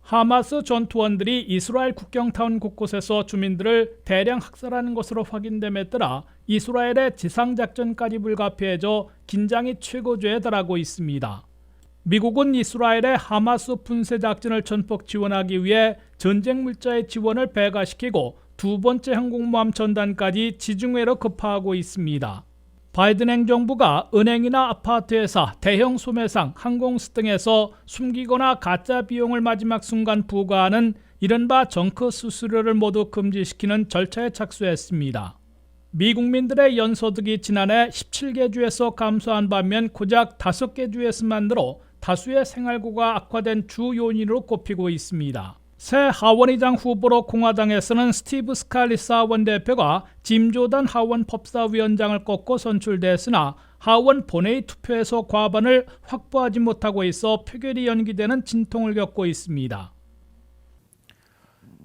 하마스 전투원들이 이스라엘 국경타운 곳곳에서 주민들을 대량 학살하는 것으로 확인됨에 따라 이스라엘의 지상작전까지 불가피해져 긴장이 최고조에 달하고 있습니다. 미국은 이스라엘의 하마스 분쇄작전을 전폭 지원하기 위해 전쟁 물자의 지원을 배가시키고 두 번째 항공모함 전단까지 지중해로 급파하고 있습니다. 바이든 행정부가 은행이나 아파트 회사, 대형 소매상, 항공스 등에서 숨기거나 가짜 비용을 마지막 순간 부과하는 이른바 정크 수수료를 모두 금지시키는 절차에 착수했습니다. 미국민들의 연소득이 지난해 17개 주에서 감소한 반면 고작 5개 주에서만으로 다수의 생활고가 악화된 주 요인으로 꼽히고 있습니다. 새 하원의장 후보로 공화당에서는 스티브 스칼리스 하원 대표가 짐 조던 하원 법사위원장을 꺾고 선출됐으나 하원 본회의 투표에서 과반을 확보하지 못하고 있어 표결이 연기되는 진통을 겪고 있습니다.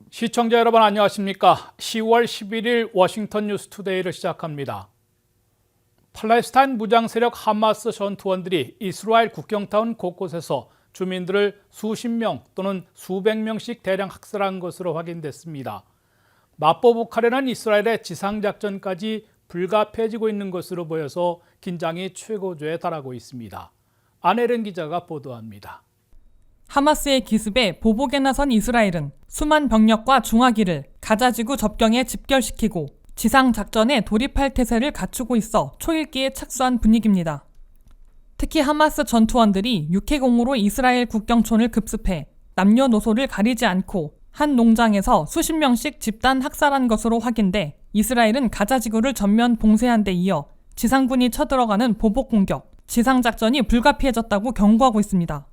시청자 여러분 안녕하십니까? 10월 11일 워싱턴 뉴스 투데이를 시작합니다. 팔레스타인 무장 세력 하마스 전투원들이 이스라엘 국경타운 곳곳에서 주민들을 수십 명 또는 수백 명씩 대량 학살한 것으로 확인됐습니다. 맞보복하려는 이스라엘의 지상작전까지 불가피해지고 있는 것으로 보여서 긴장이 최고조에 달하고 있습니다. 안혜린 기자가 보도합니다. 하마스의 기습에 보복에 나선 이스라엘은 수만 병력과 중화기를 가자지구 접경에 집결시키고 지상작전에 돌입할 태세를 갖추고 있어 초읽기에 착수한 분위기입니다. 특히 하마스 전투원들이 육해공으로 이스라엘 국경촌을 급습해 남녀노소를 가리지 않고 한 농장에서 수십 명씩 집단 학살한 것으로 확인돼 이스라엘은 가자지구를 전면 봉쇄한 데 이어 지상군이 쳐들어가는 보복 공격, 지상작전이 불가피해졌다고 경고하고 있습니다.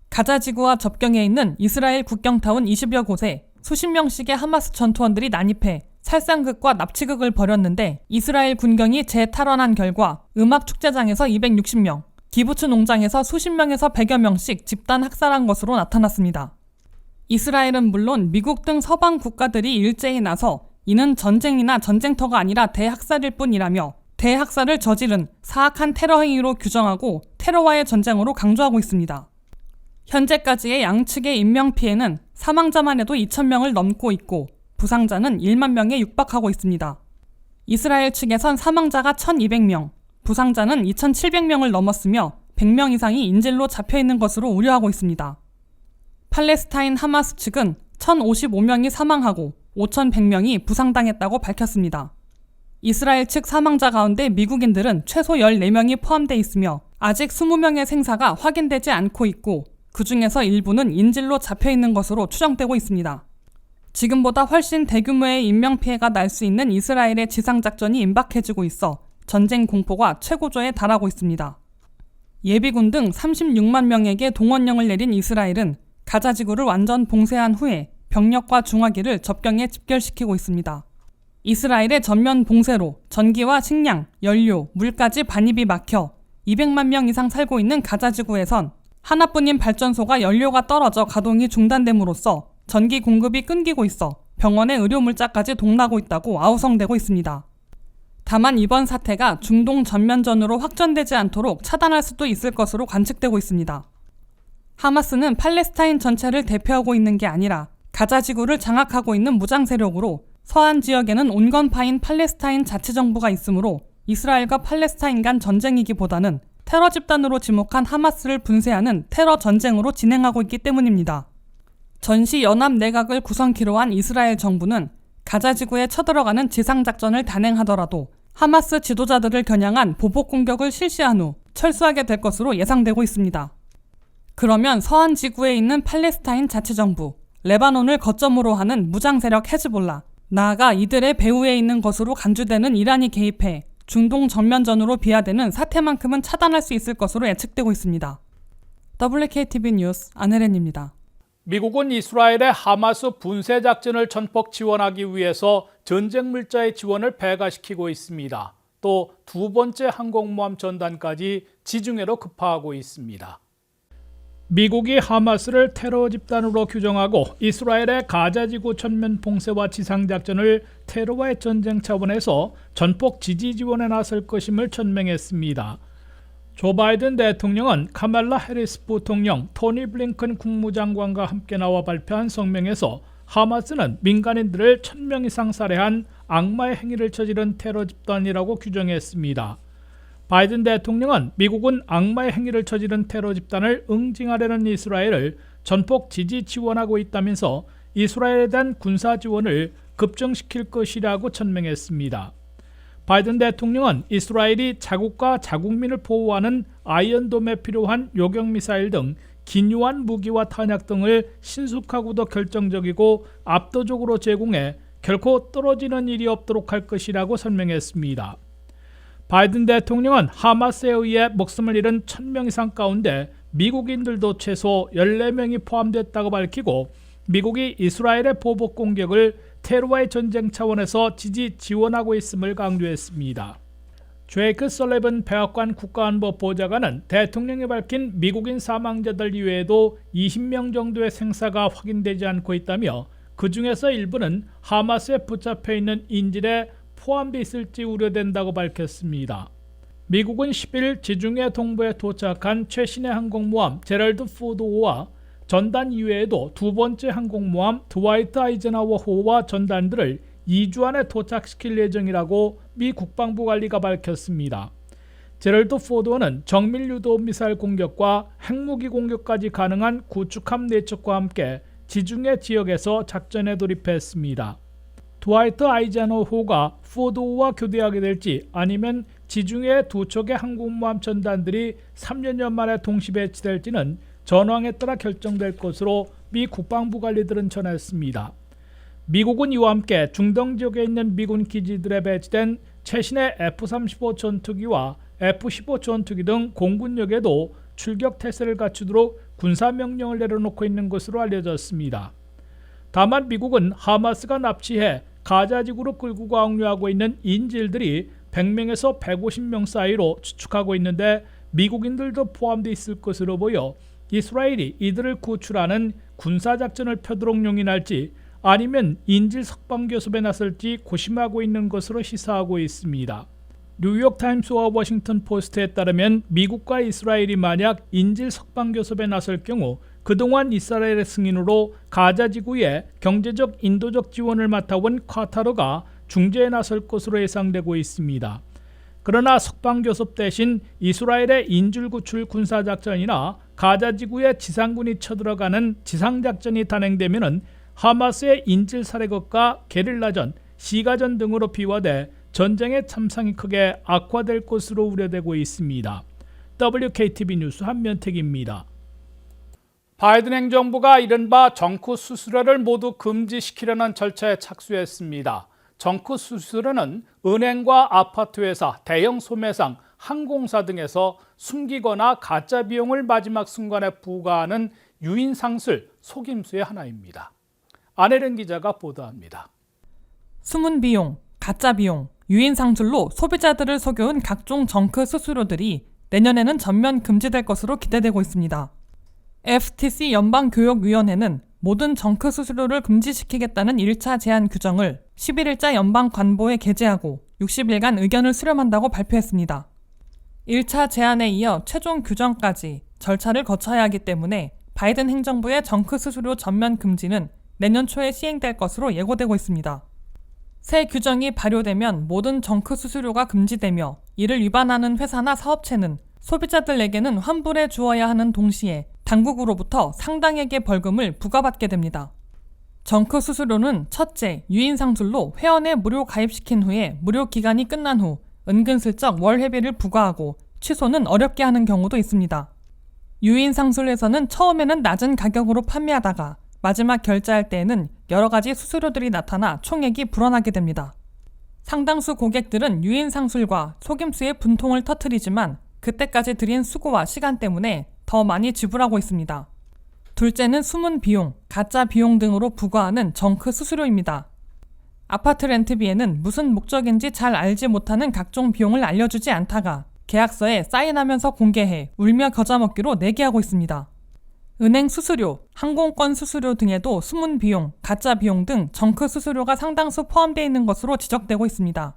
가자지구와 접경에 있는 이스라엘 국경타운 20여 곳에 수십 명씩의 하마스 전투원들이 난입해 살상극과 납치극을 벌였는데 이스라엘 군경이 재탈환한 결과 음악축제장에서 260명, 기부츠 농장에서 수십 명에서 100여 명씩 집단 학살한 것으로 나타났습니다. 이스라엘은 물론 미국 등 서방 국가들이 일제히 나서 이는 전쟁이나 전쟁터가 아니라 대학살일 뿐이라며 대학살을 저지른 사악한 테러 행위로 규정하고 테러와의 전쟁으로 강조하고 있습니다. 현재까지의 양측의 인명피해는 사망자만 해도 2,000명을 넘고 있고 부상자는 1만 명에 육박하고 있습니다. 이스라엘 측에선 사망자가 1,200명, 부상자는 2,700명을 넘었으며 100명 이상이 인질로 잡혀있는 것으로 우려하고 있습니다. 팔레스타인 하마스 측은 1,055명이 사망하고 5,100명이 부상당했다고 밝혔습니다. 이스라엘 측 사망자 가운데 미국인들은 최소 14명이 포함돼 있으며 아직 20명의 생사가 확인되지 않고 있고 그 중에서 일부는 인질로 잡혀있는 것으로 추정되고 있습니다. 지금보다 훨씬 대규모의 인명피해가 날 수 있는 이스라엘의 지상작전이 임박해지고 있어 전쟁 공포가 최고조에 달하고 있습니다. 예비군 등 36만 명에게 동원령을 내린 이스라엘은 가자지구를 완전 봉쇄한 후에 병력과 중화기를 접경에 집결시키고 있습니다. 이스라엘의 전면 봉쇄로 전기와 식량, 연료, 물까지 반입이 막혀 200만 명 이상 살고 있는 가자지구에선 하나뿐인 발전소가 연료가 떨어져 가동이 중단됨으로써 전기 공급이 끊기고 있어 병원의 의료 물자까지 동나고 있다고 아우성되고 있습니다. 다만 이번 사태가 중동 전면전으로 확전되지 않도록 차단할 수도 있을 것으로 관측되고 있습니다. 하마스는 팔레스타인 전체를 대표하고 있는 게 아니라 가자지구를 장악하고 있는 무장 세력으로 서한 지역에는 온건파인 팔레스타인 자치정부가 있으므로 이스라엘과 팔레스타인 간 전쟁이기보다는 테러 집단으로 지목한 하마스를 분쇄하는 테러 전쟁으로 진행하고 있기 때문입니다. 전시 연합 내각을 구성키로 한 이스라엘 정부는 가자지구에 쳐들어가는 지상작전을 단행하더라도 하마스 지도자들을 겨냥한 보복 공격을 실시한 후 철수하게 될 것으로 예상되고 있습니다. 그러면 서한 지구에 있는 팔레스타인 자치정부, 레바논을 거점으로 하는 무장 세력 헤즈볼라, 나아가 이들의 배후에 있는 것으로 간주되는 이란이 개입해 중동 전면전으로 비화되는 사태만큼은 차단할 수 있을 것으로 예측되고 있습니다. WKTV 뉴스 안혜린입니다. 미국은 이스라엘의 하마스 분쇄 작전을 전폭 지원하기 위해서 전쟁 물자의 지원을 배가시키고 있습니다. 또 두 번째 항공모함 전단까지 지중해로 급파하고 있습니다. 미국이 하마스를 테러 집단으로 규정하고 이스라엘의 가자지구 전면 봉쇄와 지상작전을 테러와의 전쟁 차원에서 전폭 지지 지원에 나설 것임을 천명했습니다. 조 바이든 대통령은 카말라 해리스 부통령, 토니 블링컨 국무장관과 함께 나와 발표한 성명에서 하마스는 민간인들을 1000명 이상 살해한 악마의 행위를 저지른 테러 집단이라고 규정했습니다. 바이든 대통령은 미국은 악마의 행위를 저지른 테러 집단을 응징하려는 이스라엘을 전폭 지지 지원하고 있다면서 이스라엘에 대한 군사 지원을 급증시킬 것이라고 천명했습니다. 바이든 대통령은 이스라엘이 자국과 자국민을 보호하는 아이언돔에 필요한 요격미사일 등 기묘한 무기와 탄약 등을 신속하고도 결정적이고 압도적으로 제공해 결코 떨어지는 일이 없도록 할 것이라고 설명했습니다. 바이든 대통령은 하마스에 의해 목숨을 잃은 1000명 이상 가운데 미국인들도 최소 14명이 포함됐다고 밝히고 미국이 이스라엘의 보복 공격을 테러와의 전쟁 차원에서 지지 지원하고 있음을 강조했습니다. 제이크 설리번 백악관 국가안보 보좌관은 대통령이 밝힌 미국인 사망자들 이외에도 20명 정도의 생사가 확인되지 않고 있다며 그 중에서 일부는 하마스에 붙잡혀 있는 인질에 포함되어 있을지 우려된다고 밝혔습니다. 미국은 10일 지중해 동부에 도착한 최신의 항공모함 제럴드 포드호와 전단 이외에도 두 번째 항공모함 드와이트 아이젠하워호와 전단들을 2주 안에 도착시킬 예정이라고 미 국방부 관리가 밝혔습니다. 제럴드 포드호는 정밀 유도 미사일 공격과 핵무기 공격까지 가능한 구축함 4척과 함께 지중해 지역에서 작전에 돌입했습니다. 드와이트 아이젠하워호가 포드호와 교대하게 될지 아니면 지중해 두 척의 항공모함 전단들이 3년여 만에 동시 배치될지는 전황에 따라 결정될 것으로 미 국방부 관리들은 전했습니다. 미국은 이와 함께 중동 지역에 있는 미군 기지들에 배치된 최신의 F-35 전투기와 F-15 전투기 등 공군력에도 출격 태세를 갖추도록 군사명령을 내려놓고 있는 것으로 알려졌습니다. 다만 미국은 하마스가 납치해 가자지구로 끌고 강요하고 있는 인질들이 100명에서 150명 사이로 추측하고 있는데 미국인들도 포함되어 있을 것으로 보여 이스라엘이 이들을 구출하는 군사작전을 펴도록 용인할지 아니면 인질 석방교섭에 나설지 고심하고 있는 것으로 시사하고 있습니다. 뉴욕타임스와 워싱턴 포스트에 따르면 미국과 이스라엘이 만약 인질 석방교섭에 나설 경우 그동안 이스라엘의 승인으로 가자지구에 경제적 인도적 지원을 맡아온 카타르가 중재에 나설 것으로 예상되고 있습니다. 그러나 석방교섭 대신 이스라엘의 인질구출 군사작전이나 가자지구에 지상군이 쳐들어가는 지상작전이 단행되면 하마스의 인질살해것과 게릴라전, 시가전 등으로 비화돼 전쟁의 참상이 크게 악화될 것으로 우려되고 있습니다. WKTV 뉴스 한면택입니다. 바이든 행정부가 이른바 정크 수수료를 모두 금지시키려는 절차에 착수했습니다. 정크 수수료는 은행과 아파트회사, 대형 소매상, 항공사 등에서 숨기거나 가짜 비용을 마지막 순간에 부과하는 유인상술, 속임수의 하나입니다. 안혜령 기자가 보도합니다. 숨은 비용, 가짜 비용, 유인상술로 소비자들을 속여온 각종 정크 수수료들이 내년에는 전면 금지될 것으로 기대되고 있습니다. FTC 연방교역위원회는 모든 정크 수수료를 금지시키겠다는 1차 제한 규정을 11일자 연방관보에 게재하고 60일간 의견을 수렴한다고 발표했습니다. 1차 제안에 이어 최종 규정까지 절차를 거쳐야 하기 때문에 바이든 행정부의 정크 수수료 전면 금지는 내년 초에 시행될 것으로 예고되고 있습니다. 새 규정이 발효되면 모든 정크 수수료가 금지되며 이를 위반하는 회사나 사업체는 소비자들에게는 환불해 주어야 하는 동시에 당국으로부터 상당액의 벌금을 부과받게 됩니다. 정크 수수료는 첫째, 유인상술로 회원에 무료 가입시킨 후에 무료 기간이 끝난 후 은근슬쩍 월회비를 부과하고 취소는 어렵게 하는 경우도 있습니다. 유인상술에서는 처음에는 낮은 가격으로 판매하다가 마지막 결제할 때에는 여러 가지 수수료들이 나타나 총액이 불어나게 됩니다. 상당수 고객들은 유인상술과 속임수의 분통을 터뜨리지만 그때까지 들인 수고와 시간 때문에 더 많이 지불하고 있습니다. 둘째는 숨은 비용, 가짜 비용 등으로 부과하는 정크 수수료입니다. 아파트 렌트비에는 무슨 목적인지 잘 알지 못하는 각종 비용을 알려주지 않다가 계약서에 사인하면서 공개해 울며 겨자 먹기로 내게 하고 있습니다. 은행 수수료, 항공권 수수료 등에도 숨은 비용, 가짜 비용 등 정크 수수료가 상당수 포함되어 있는 것으로 지적되고 있습니다.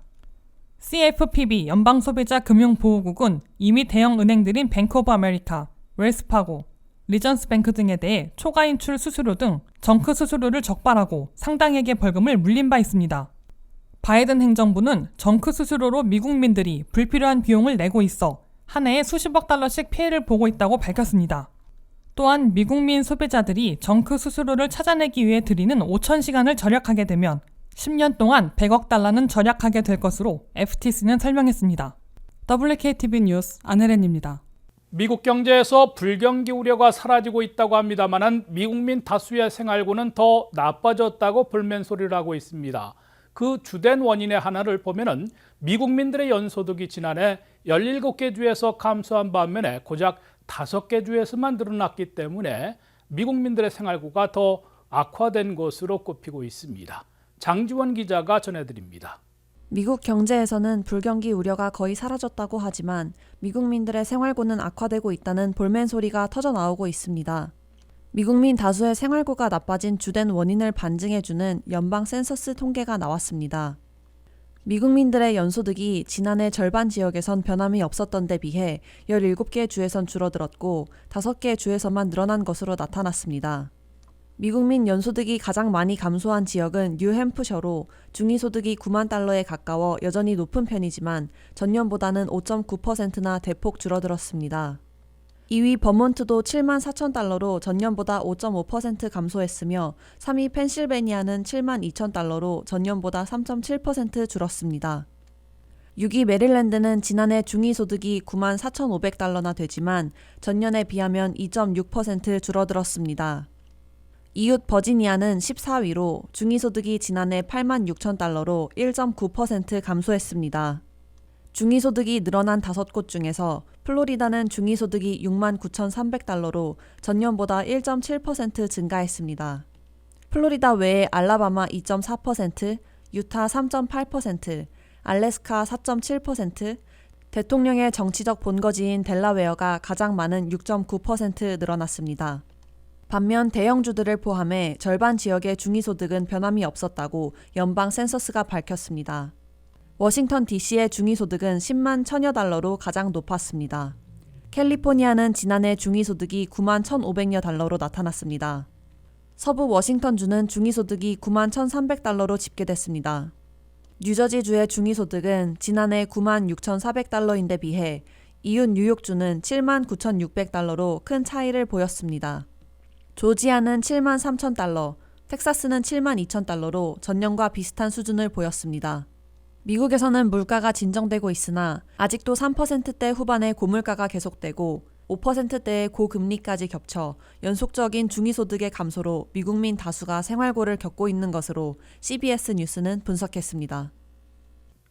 CFPB 연방소비자금융보호국은 이미 대형 은행들인 뱅크 오브 아메리카, 웰스파고, 리전스뱅크 등에 대해 초과인출 수수료 등 정크 수수료를 적발하고 상당액의 벌금을 물린 바 있습니다. 바이든 행정부는 정크 수수료로 미국민들이 불필요한 비용을 내고 있어 한 해에 수십억 달러씩 피해를 보고 있다고 밝혔습니다. 또한 미국민 소비자들이 정크 수수료를 찾아내기 위해 들이는 5,000시간을 절약하게 되면 10년 동안 100억 달러는 절약하게 될 것으로 FTC는 설명했습니다. WKTV 뉴스 안혜련입니다. 미국 경제에서 불경기 우려가 사라지고 있다고 합니다만 미국민 다수의 생활고는 더 나빠졌다고 불만소리를 하고 있습니다. 그 주된 원인의 하나를 보면은 미국민들의 연소득이 지난해 17개 주에서 감소한 반면에 고작 5개 주에서만 늘어났기 때문에 미국민들의 생활고가 더 악화된 것으로 꼽히고 있습니다. 장지원 기자가 전해드립니다. 미국 경제에서는 불경기 우려가 거의 사라졌다고 하지만 미국민들의 생활고는 악화되고 있다는 볼멘 소리가 터져나오고 있습니다. 미국민 다수의 생활고가 나빠진 주된 원인을 반증해주는 연방 센서스 통계가 나왔습니다. 미국민들의 연소득이 지난해 절반 지역에선 변함이 없었던 데 비해 17개 주에선 줄어들었고 5개 주에서만 늘어난 것으로 나타났습니다. 미국민 연소득이 가장 많이 감소한 지역은 뉴햄프셔로 중위소득이 9만 달러에 가까워 여전히 높은 편이지만 전년보다는 5.9%나 대폭 줄어들었습니다. 2위 버몬트도 7만 4천 달러로 전년보다 5.5% 감소했으며 3위 펜실베니아는 7만 2천 달러로 전년보다 3.7% 줄었습니다. 6위 메릴랜드는 지난해 중위소득이 9만 4,500달러나 되지만 전년에 비하면 2.6% 줄어들었습니다. 이웃 버지니아는 14위로 중위소득이 지난해 8만 6천 달러로 1.9% 감소했습니다. 중위소득이 늘어난 5곳 중에서 플로리다는 중위소득이 6만 9,300달러로 전년보다 1.7% 증가했습니다. 플로리다 외에 알라바마 2.4%, 유타 3.8%, 알래스카 4.7%, 대통령의 정치적 본거지인 델라웨어가 가장 많은 6.9% 늘어났습니다. 반면 대형주들을 포함해 절반 지역의 중위소득은 변함이 없었다고 연방 센서스가 밝혔습니다. 워싱턴 DC의 중위소득은 10만 1천여 달러로 가장 높았습니다. 캘리포니아는 지난해 중위소득이 9만 1,500여 달러로 나타났습니다. 서부 워싱턴주는 중위소득이 9만 1,300달러로 집계됐습니다. 뉴저지주의 중위소득은 지난해 9만 6,400달러인데 비해 이웃 뉴욕주는 7만 9,600달러로 큰 차이를 보였습니다. 조지아는 7만 3천 달러, 텍사스는 7만 2천 달러로 전년과 비슷한 수준을 보였습니다. 미국에서는 물가가 진정되고 있으나 아직도 3%대 후반의 고물가가 계속되고 5%대의 고금리까지 겹쳐 연속적인 중위소득의 감소로 미국민 다수가 생활고를 겪고 있는 것으로 CBS 뉴스는 분석했습니다.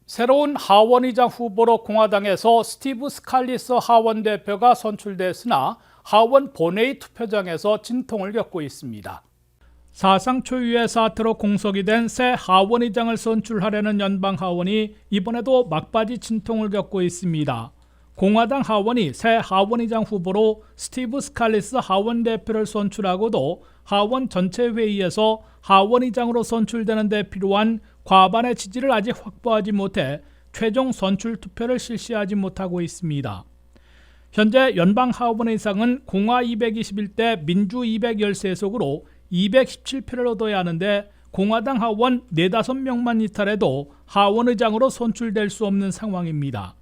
새로운 하원의장 후보로 공화당에서 스티브 스칼리스 하원 대표가 선출됐으나 하원 본회의 투표장에서 진통을 겪고 있습니다. 사상 초유의 사태로 공석이 된 새 하원의장을 선출하려는 연방 하원이 이번에도 막바지 진통을 겪고 있습니다. 공화당 하원이 새 하원의장 후보로 스티브 스칼리스 하원 대표를 선출하고도 하원 전체 회의에서 하원의장으로 선출되는 데 필요한 과반의 지지를 아직 확보하지 못해 최종 선출 투표를 실시하지 못하고 있습니다. 현재 연방 하원의장은 공화 221대 민주 213석으로 217표를 얻어야 하는데 공화당 하원 4-5명만 이탈해도 하원의장으로 선출될 수 없는 상황입니다.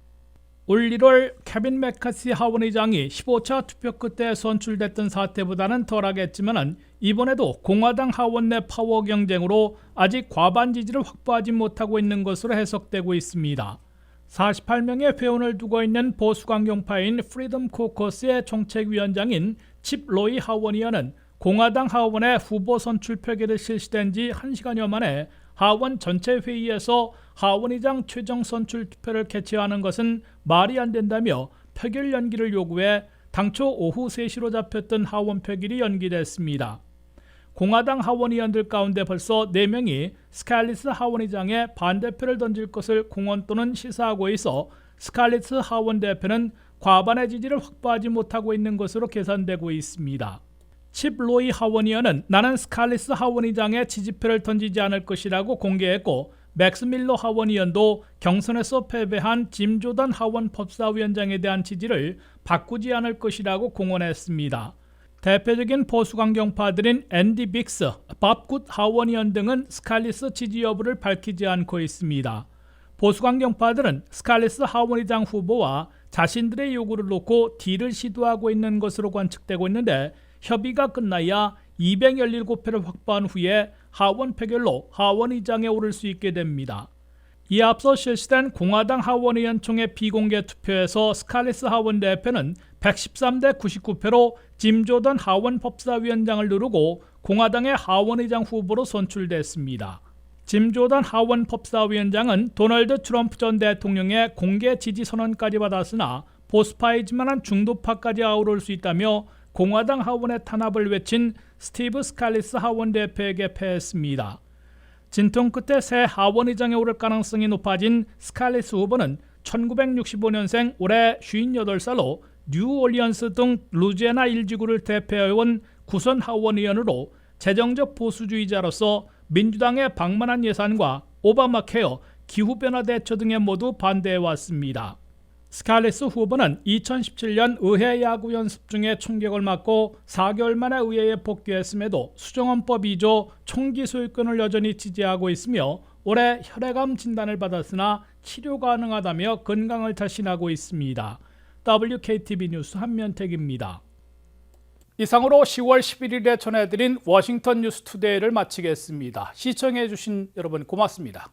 올 1월 케빈 맥카시 하원의장이 15차 투표 끝에 선출됐던 사태보다는 덜하겠지만 이번에도 공화당 하원 내 파워 경쟁으로 아직 과반 지지를 확보하지 못하고 있는 것으로 해석되고 있습니다. 48명의 회원을 두고 있는 보수강경파인 프리덤 코커스의 정책위원장인 칩 로이 하원의원은 공화당 하원의 후보 선출 표결이 실시된 지 1시간여 만에 하원 전체 회의에서 하원의장 최종 선출 투표를 개최하는 것은 말이 안 된다며 표결 연기를 요구해 당초 오후 3시로 잡혔던 하원 표결이 연기됐습니다. 공화당 하원의원들 가운데 벌써 4명이 스칼리스 하원의장에 반대표를 던질 것을 공언 또는 시사하고 있어 스칼리스 하원 대표는 과반의 지지를 확보하지 못하고 있는 것으로 계산되고 있습니다. 칩 로이 하원의원은 나는 스칼리스 하원의장에 지지표를 던지지 않을 것이라고 공개했고 맥스 밀러 하원의원도 경선에서 패배한 짐 조던 하원 법사위원장에 대한 지지를 바꾸지 않을 것이라고 공언했습니다. 대표적인 보수 강경파들인 앤디 빅스, 밥 굿 하원의원 등은 스칼리스 지지 여부를 밝히지 않고 있습니다. 보수 강경파들은 스칼리스 하원의장 후보와 자신들의 요구를 놓고 딜을 시도하고 있는 것으로 관측되고 있는데 협의가 끝나야 217표를 확보한 후에 하원 표결로 하원의장에 오를 수 있게 됩니다. 이에 앞서 실시된 공화당 하원의원총회 비공개 투표에서 스칼리스 하원 대표는 113대 99표로 짐 조던 하원 법사위원장을 누르고 공화당의 하원의장 후보로 선출됐습니다. 짐 조던 하원 법사위원장은 도널드 트럼프 전 대통령의 공개 지지 선언까지 받았으나 보수파이지만한 중도파까지 아우를 수 있다며 공화당 하원의 탄압을 외친 스티브 스칼리스 하원 대표에게 패했습니다. 진통 끝에 새 하원의장에 오를 가능성이 높아진 스칼리스 후보는 1965년생 올해 58살로 뉴올리언스 등 루지애나 일지구를 대표해온 구선 하원의원으로 재정적 보수주의자로서 민주당의 방만한 예산과 오바마 케어, 기후변화 대처 등에 모두 반대해왔습니다. 스칼리스 후보는 2017년 의회 야구 연습 중에 총격을 맞고 4개월 만에 의회에 복귀했음에도 수정헌법 2조 총기 소유권을 여전히 지지하고 있으며 올해 혈액암 진단을 받았으나 치료 가능하다며 건강을 자신하고 있습니다. WKTV 뉴스 한면택입니다. 이상으로 10월 11일에 전해드린 워싱턴 뉴스 투데이를 마치겠습니다. 시청해주신 여러분 고맙습니다.